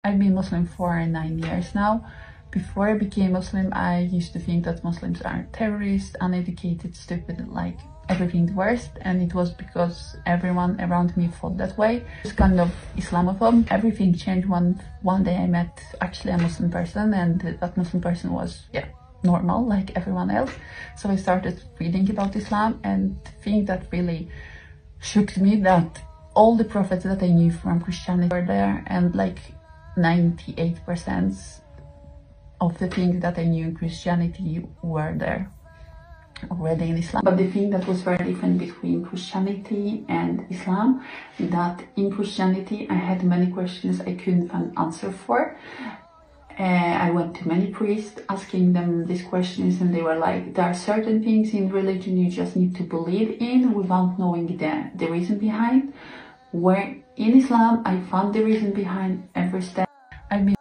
I've been Muslim for 9 years now. Before I became Muslim, I used to think that Muslims are terrorists, uneducated, stupid, like everything the worst, and it was because everyone around me thought that way. It's kind of Islamophobe. Everything changed one day I met actually a Muslim person, and that Muslim person was, yeah, normal like everyone else. So I started reading about Islam, and the thing that really shook me that all the prophets that I knew from Christianity were there, and like 98% of the things that I knew in Christianity were there already in Islam. But the thing that was very different between Christianity and Islam, that in Christianity I had many questions I couldn't find answer for. I went to many priests asking them these questions, and they were like, there are certain things in religion you just need to believe in without knowing the reason behind. Where in Islam I found the reason behind every step. I've been